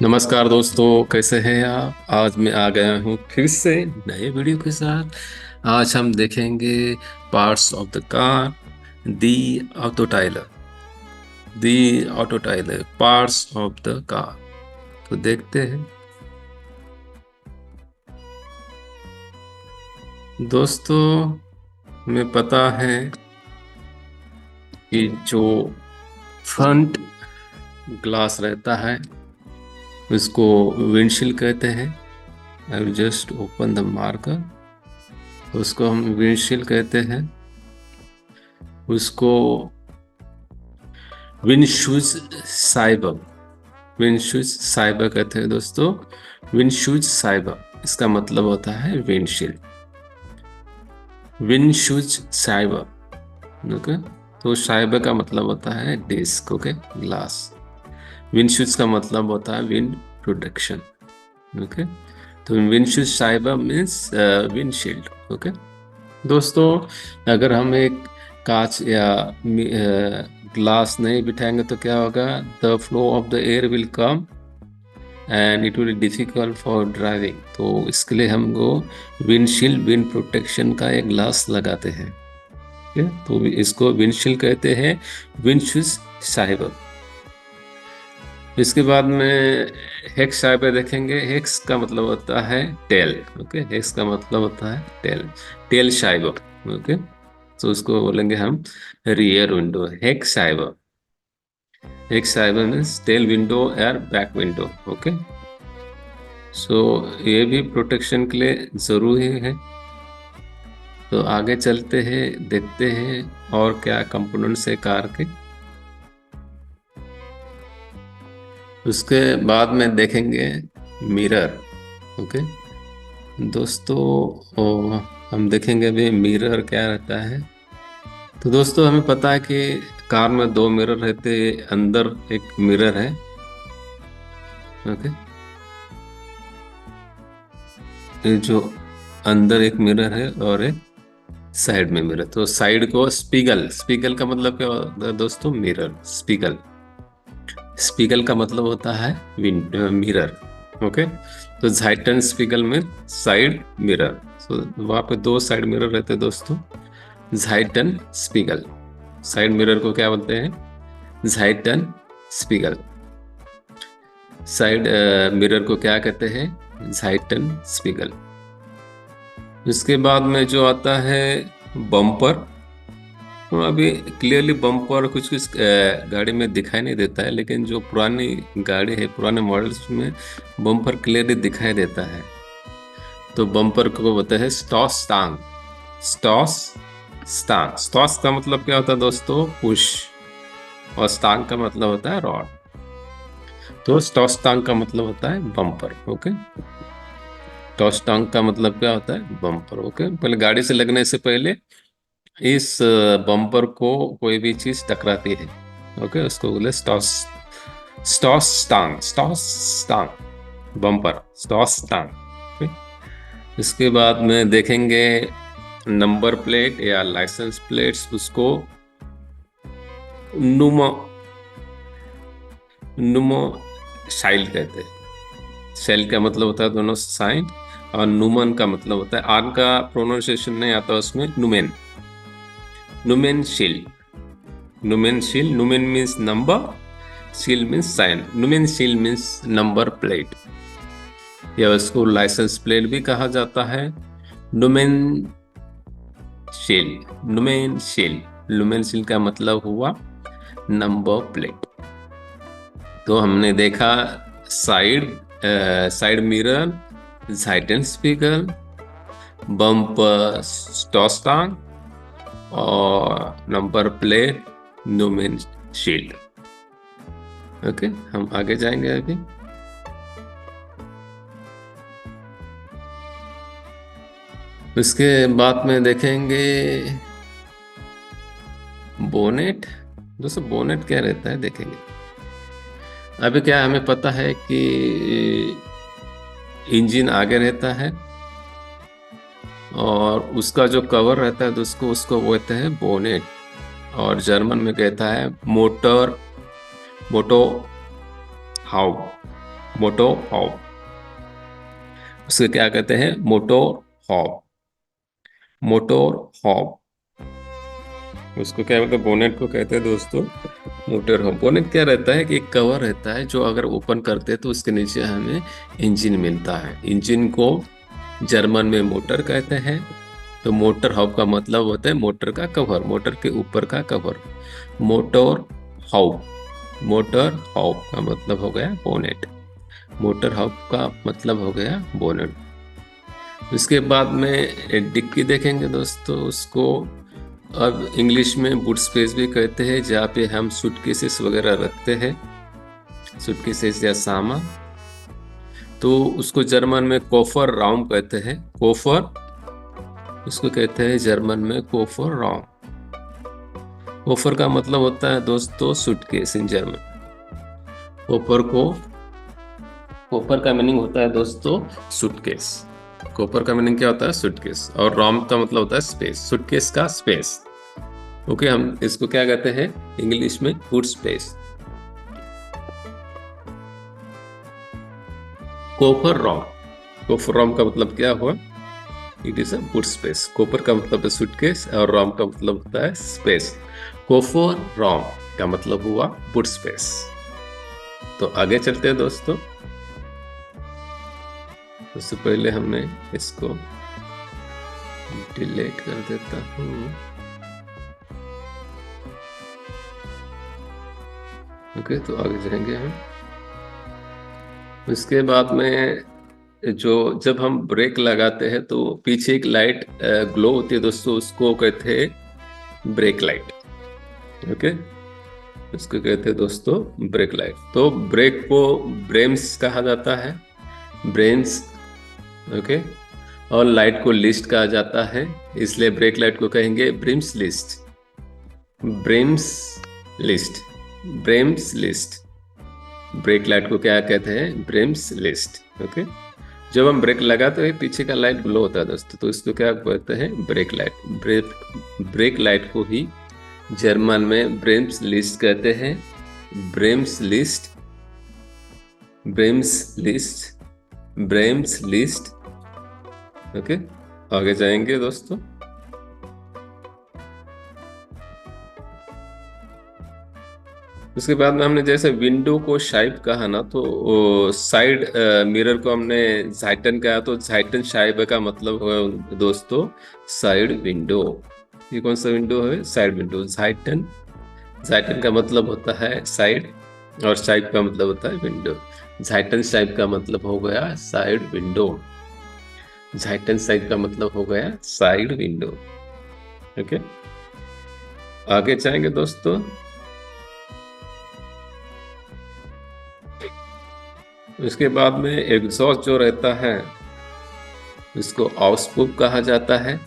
नमस्कार दोस्तों, कैसे हैं आप। आज मैं आ गया हूँ फिर से नए वीडियो के साथ। आज हम देखेंगे parts of the car, the auto tailor, the auto tailor, parts of the car. तो देखते हैं दोस्तों। हमें पता है कि जो फ्रंट ग्लास रहता है उसको विंडशील्ड कहते हैं। I will just open the marker. उसको हम विंडशील्ड कहते हैं। उसको विंडशूज साइबर, विंडशूज साइबर कहते हैं दोस्तों। विंडशूज साइबर इसका मतलब होता है विंडशील्ड। विंडशूज साइबर, ओके। तो साइबर का मतलब होता है डिस्क, ओके, ग्लास। विंडशूज का मतलब होता है विंड प्रोटेक्शन, ओके। तो विंडशूज साइबर मीन्स विंडशील्ड, ओके। दोस्तों, अगर हम एक कांच या ग्लास नहीं बिठाएंगे तो क्या होगा? The flow of the air will come and it will difficult for driving. तो इसके लिए हमको विंडशील्ड, विंड प्रोटेक्शन का एक ग्लास लगाते हैं, ठीक है? तो इसको विंडशील्ड कहते हैं, विंडशूज साइबर। इसके बाद में हेक्स साइबर देखेंगे। हेक्स का मतलब होता है टेल, ओके। हेक्स का मतलब होता है टेल, टेल साइबर, ओके। तो उसको बोलेंगे हम रियर विंडो, हेक्स साइबर। हेक्स साइबर मीन्स टेल विंडो और बैक विंडो, ओके। सो ये भी प्रोटेक्शन के लिए जरूरी है। तो आगे चलते हैं, देखते हैं और क्या कंपोनेंट्स है कार के। उसके बाद में देखेंगे मिरर, ओके। दोस्तों, हम देखेंगे अभी मिरर क्या रहता है। तो दोस्तों, हमें पता है कि कार में दो मिरर रहते हैं। अंदर एक मिरर है, ओके। ये जो अंदर एक मिरर है और एक साइड में मिरर। तो साइड को स्पीगल, स्पीगल का मतलब क्या होता है दोस्तों? Mirror, Spiegel. स्पीगल का मतलब होता है मिरर, ओके। तो जाइटन स्पीगल में साइड मिरर। तो वहां पे दो साइड मिरर रहते हैं दोस्तों। जाइटन स्पीगल, साइड मिरर को क्या बोलते हैं? जाइटन स्पीगल। साइड मिरर को क्या कहते हैं? जाइटन स्पीगल। इसके बाद में जो आता है बम्पर। तो अभी क्लियरली बम्पर कुछ कुछ गाड़ी में दिखाई नहीं देता है, लेकिन जो पुरानी गाड़ी है, पुराने मॉडल्स में बम्पर क्लियरली दिखाई देता है। तो बम्पर को बोलते हैं स्टॉस स्टांग, स्टॉस स्टांग। स्टॉस का मतलब क्या होता है दोस्तों? पुश। और स्टांग का मतलब होता है रॉड। तो स्टॉस स्टांग का मतलब होता है बम्पर, ओके। स्टॉस स्टांग का मतलब क्या होता है? Bumper, okay. पहले गाड़ी से लगने से पहले इस बम्पर को कोई भी चीज टकराती है, ओके, उसको बोले स्टॉस, स्टॉस स्टांग, स्टॉस स्टांग, बम्पर, स्टॉस स्टांग, ओके। इसके बाद में देखेंगे नंबर प्लेट या लाइसेंस प्लेट्स। उसको नुमो, नुमो साइल कहते हैं। सेल का मतलब होता है दोनों साइन, और नुमन का मतलब होता है, आर का प्रोनाउंसिएशन नहीं आता उसमें, नुमेन, नुमेन शील, नुमेन शील। नुमेन मीन्स नंबर, शील मीन्स साइन। नुमेन शील मीन्स नंबर प्लेट, या उसको लाइसेंस प्लेट भी कहा जाता है। नुमेन शील, नुमेन शील, नुमेन शील का मतलब हुआ नंबर प्लेट। तो हमने देखा side, side mirror, side speaker, bumper, स्टॉस्टांग, और नंबर प्लेट, नुमेन शील्ड, ओके। हम आगे जाएंगे अभी। उसके बाद में देखेंगे बोनेट। दोस्तों, बोनेट क्या रहता है देखेंगे। अभी क्या हमें पता है कि इंजन आगे रहता है और उसका जो कवर रहता है तो उसको उसको बोलते हैं बोनेट। और जर्मन में कहता है मोटर, मोटो हाउ, मोटो हाउ। उसके क्या कहते हैं? मोटो हाउ, मोटोर हाउ। उसको क्या मतलब, बोनेट को कहते हैं दोस्तों मोटर हाउ। बोनेट क्या रहता है कि एक कवर रहता है जो अगर ओपन करते हैं तो उसके नीचे हमें इंजन मिलता है। इंजन को जर्मन में मोटर कहते हैं। तो मोटर हाउ का मतलब होता है मोटर का कवर, मोटर के ऊपर का cover. Motor how, motor how का मतलब हो गया बोनेट, मोटर हाउ का मतलब हो गया बोनेट। उसके बाद में डिक्की देखेंगे दोस्तों, उसको अब इंग्लिश में बूट स्पेस भी कहते हैं, जहाँ पे हम सूटकेसेस वगैरह रखते हैं, सूटकेसेस या सामान। तो उसको जर्मन में कोफर राउम कहते हैं, कोफर, उसको कहते हैं जर्मन में कोफर राउम। कोफर का मतलब होता है दोस्तों सूटकेस इन जर्मन। कोफर को, कोफर का मीनिंग होता है दोस्तों सूटकेस। कोपर का मीनिंग क्या होता है? सूटकेस। और रॉम का मतलब होता है स्पेस, सूटकेस का स्पेस। ओके, हम इसको क्या कहते हैं इंग्लिश में? Food space. कोपर रॉम, कोपर रॉम का मतलब क्या हुआ? It is a food space. कोपर का मतलब है सूटकेस और रॉम का मतलब होता है स्पेस। कोपर रॉम का मतलब हुआ फूड स्पेस। तो आगे चलते हैं दोस्तों। उससे पहले हमने इसको डिलीट कर देता हूँ। ओके, तो आगे जाएंगे हम। उसके बाद में जो जब हम ब्रेक लगाते हैं तो पीछे एक लाइट ग्लो होती है दोस्तों, उसको कहते हैं ब्रेक लाइट। ओके, उसको कहते हैं दोस्तों ब्रेक लाइट। तो ब्रेक को ब्रेम्स कहा जाता है, ब्रेम्स। ओके, और लाइट को लिस्ट कहा जाता है, इसलिए ब्रेक लाइट को कहेंगे ब्रिम्स लिस्ट, ब्रेम्स लिस्ट, ब्रेम्स लिस्ट। ब्रेक लाइट को क्या कहते हैं? ब्रेम्स लिस्ट। ओके, जब हम ब्रेक लगाते हैं पीछे का लाइट ग्लो होता है दोस्तों, तो इसको क्या कहते हैं? Brake light. ब्रेक लाइट को ही जर्मन में ब्रेम्स लिस्ट कहते हैं, ब्रेम्स लिस्ट, ब्रेम्स लिस्ट, ब्रेम्स लिस्ट। ओके, आगे जाएंगे दोस्तों। उसके बाद में हमने जैसे विंडो को शाइप कहा ना, तो साइड मिरर को हमने झाइटन कहा, तो झाइटन शाइप का मतलब है दोस्तों साइड विंडो। ये कौन सा विंडो है? Side window. झाइटन, झाइटन का मतलब होता है साइड, और शाइप का मतलब होता है विंडो। झाइटन शाइप का मतलब हो गया साइड विंडो, झाइटन शाइप का मतलब हो गया साइड विंडो। ओके, आगे जाएंगे दोस्तों। उसके बाद में एग्जॉस्ट जो रहता है इसको आउसपूफ कहा जाता है।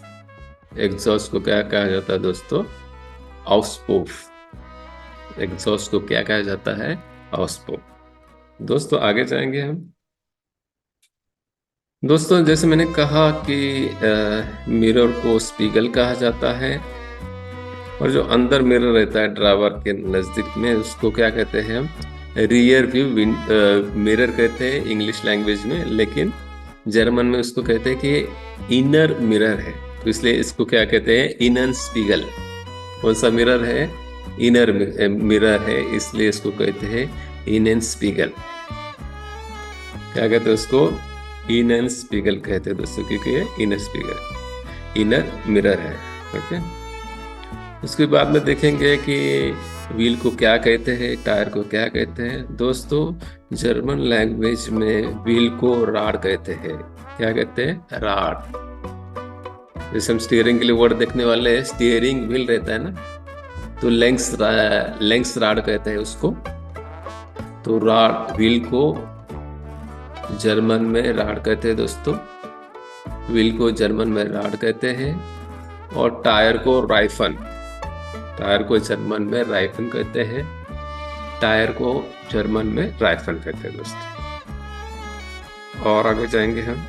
एग्जॉस्ट को क्या कहा जाता है दोस्तों? आउसपूफ। एग्जॉस्ट को क्या कहा जाता है? आउसपूफ। दोस्तों आगे जाएंगे हम। दोस्तों जैसे मैंने कहा कि मिरर को स्पीगल कहा जाता है, और जो अंदर मिरर रहता है ड्रावर के नजदीक में उसको क्या कहते हैं हम? रियर व्यू मिरर कहते हैं इंग्लिश लैंग्वेज में, लेकिन जर्मन में उसको कहते हैं कि इनर मिरर है, तो इसलिए इसको क्या कहते हैं? इनन स्पीगल। कौन सा मिरर है? इनर मिरर है, इसलिए इसको कहते हैं इनन स्पीगल। क्या कहते हैं उसको? इनन स्पीगल कहते हैं दोस्तों, क्योंकि ये इनर स्पीगल, इनर मिरर है। ओके, उसके बाद में देखेंगे कि व्हील को क्या कहते हैं, टायर को क्या कहते हैं। दोस्तों जर्मन लैंग्वेज में व्हील को राड कहते हैं। क्या कहते हैं? राड। जैसे हम स्टीयरिंग के लिए वर्ड देखने वाले हैं, स्टीयरिंग व्हील रहता है ना, तो लेंग्स राड कहते हैं उसको। तो राड, व्हील को जर्मन में राड कहते हैं दोस्तों, व्हील को जर्मन में राड कहते हैं। और टायर को राइफन, टायर को जर्मन में राइफन कहते हैं, टायर को जर्मन में राइफन कहते हैं दोस्तों। और आगे जाएंगे हम।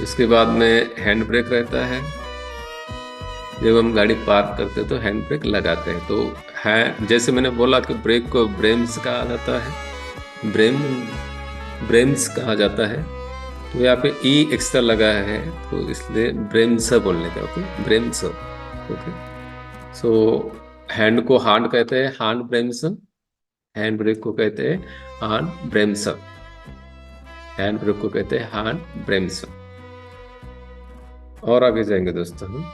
इसके बाद में हैंड ब्रेक रहता है, जब हम गाड़ी पार्क करते हैं तो हैंड ब्रेक लगाते हैं। तो है, जैसे मैंने बोला कि ब्रेक को ब्रेम्स कहा जाता है, ब्रेम्स कहा जाता है। तो यहाँ पे ई एक्स्ट्रा लगा है, तो इसलिए ब्रेम्स बोलने का। ओके, ब्रेम्स। ओके। सो हैंड को हांड कहते हैं, हांड ब्रेम्स। हैंड ब्रेक को कहते हैं हांड ब्रेम्स। हैंड ब्रेक को कहते हैं हांड ब्रेम्स। और आगे जाएंगे दोस्तों हम।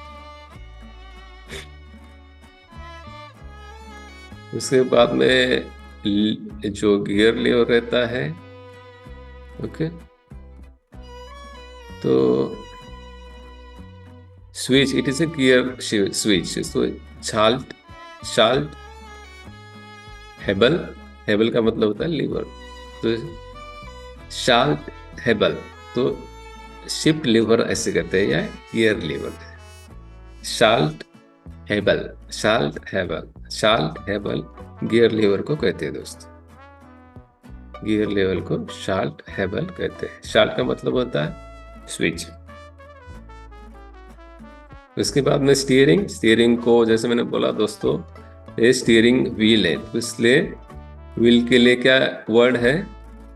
उसके बाद में जो गियर लीवर रहता है। ओके। तो switch, it is a gear switch. तो शाल्ट, शाल्ट, हेबल, हेबल का मतलब होता है लीवर। तो शाल्ट हेबल, तो शिफ्ट लीवर ऐसे कहते हैं, या गियर लीवर। शाल्ट हेबल, शाल्ट हेबल, शाल्ट हेबल गियर लीवर को कहते हैं दोस्त। गियर लेवल को शाल्ट हेबल कहते हैं। शाल्ट का मतलब होता है स्विच। उसके बाद में स्टीयरिंग, स्टीयरिंग को जैसे मैंने बोला दोस्तों, ये स्टीयरिंग व्हील है, तो इसलिए व्हील के लिए क्या वर्ड है,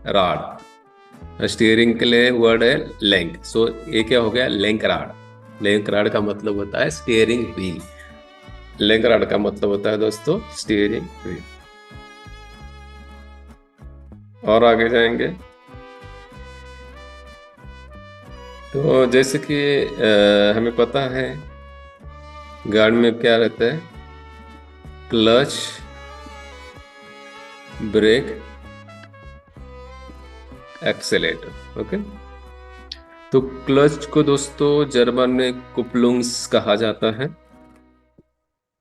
रॉड। स्टीयरिंग के लिए वर्ड है लैंक। सो ये क्या हो गया, लैंक रॉड। लैंक रॉड का मतलब होता है स्टीयरिंग व्हील। लैंक रॉड का मतलब होता है दोस्तों स्टीयरिंग व्हील। और आगे जाएंगे तो जैसे कि हमें पता है गाड़ी में क्या रहता है, क्लच, ब्रेक, एक्सेलेटर। ओके। तो क्लच को दोस्तों जर्मन में कुपलुंग्स कहा जाता है,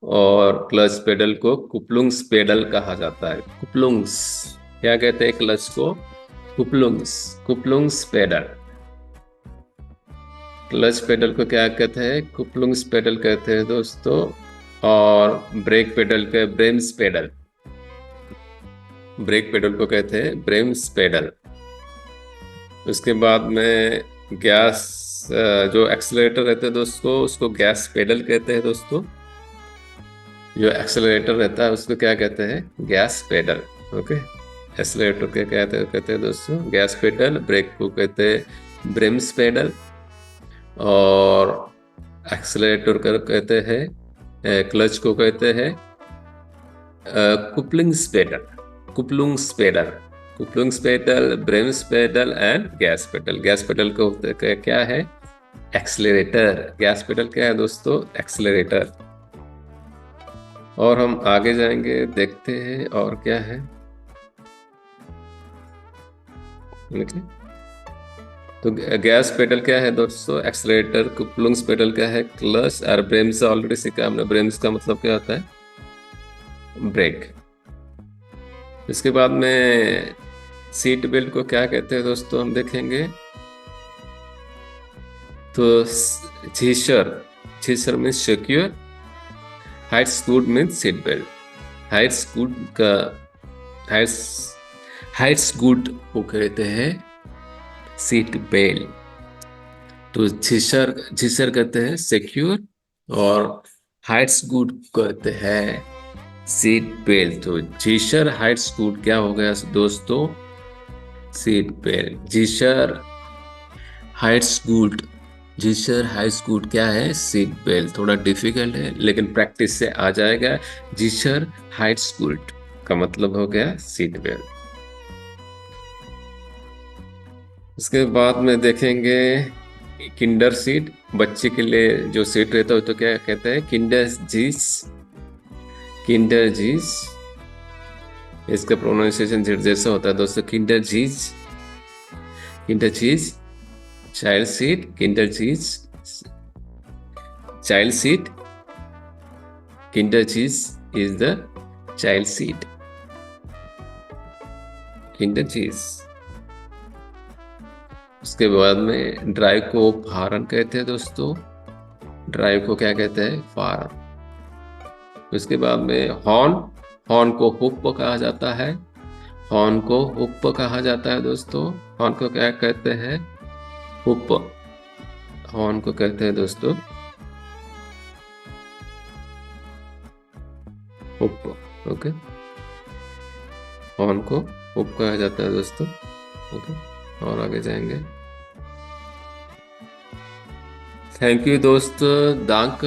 और क्लच पेडल को कुपलुंग्स पेडल कहा जाता है। कुपलुंग्स क्या कहते हैं, क्लच को कुपलुंग्स, कुपलुंग्स पेडल। क्लच पेडल को क्या कहते हैं, कुपलुंग्स पेडल कहते हैं दोस्तों। और ब्रेक पेडल के ब्रेम्स पेडल, ब्रेक पेडल को कहते हैं ब्रेम्स पेडल। उसके बाद में गैस, जो एक्सेलरेटर रहते हैं दोस्तों उसको गैस पेडल कहते हैं दोस्तों। जो एक्सेलरेटर रहता है उसको क्या कहते हैं, गैस पेडल। ओके। एक्सेलरेटर क्या कहते हैं दोस्तों, गैस पेडल। ब्रेक को कहते हैं ब्रेम्स पेडल, और एक्सेलरेटर को कहते हैं, क्लच को कहते हैं कुपलिंग्स पेडल, कुपलुंग्स पेडल, कुपलुंग्स पेडल, ब्रेम्स pedal and gas pedal. Gas pedal को क्या है, एक्सेलरेटर। गैस पेडल क्या है दोस्तों, एक्सेलरेटर। और हम आगे जाएंगे, देखते हैं और क्या है। ओके। तो गैस पेडल क्या है दोस्तों, एक्सेलरेटर। कुपलुंग्स पेडल क्या है, क्लच। और ब्रेम्स ऑलरेडी सीखा हमने, ब्रेम्स का मतलब क्या होता है, ब्रेक। इसके बाद में सीट बेल्ट को क्या कहते हैं दोस्तों, हम देखेंगे। तो झीसर, झीसर मीन्स सिक्योर, हाइट्स गुड मीन्स सीट बेल्ट। हाइट्स गुड का, हाइट्स गुड को कहते हैं सीट बेल्ट। तो झीसर, झीसर कहते हैं सिक्योर, और हाइट्स गुड कहते हैं सीट बेल्ट। तो झीसर हाइट्स गुड क्या हो गया दोस्तों, सीट बेल्ट। झीसर हाइट्स गुड, जीसर हाई स्कूट क्या है, सीट बेल्ट। थोड़ा डिफिकल्ट है लेकिन प्रैक्टिस से आ जाएगा। जीसर हाइट स्कूट का मतलब हो गया सीट बेल्ट। उसके बाद में देखेंगे किंडर सीट, बच्चे के लिए जो सीट रहता है तो क्या कहते हैं, किंडर जीस, किंडर जीस। इसका प्रोनाउंसिएशन जैसा होता है दोस्तों, किंडर जीस, किंडर चीज। चाइल्ड सीट, किंडर चीज, चाइल्ड सीट, किंडर चीज is the child seat, Kinder चीज। उसके बाद में ड्राइव को फारन कहते हैं दोस्तों, ड्राइव को क्या कहते हैं, फारन। उसके बाद में हॉर्न, हॉर्न को हुप कहा जाता है, हॉर्न को हुप कहा जाता है दोस्तों। हॉर्न को क्या कहते हैं, हुप। हॉर्न को कहते हैं दोस्तों उप। ओके। हॉर्न को उप कहा जाता है दोस्तों। ओके। और आगे जाएंगे। थैंक यू दोस्त। दांक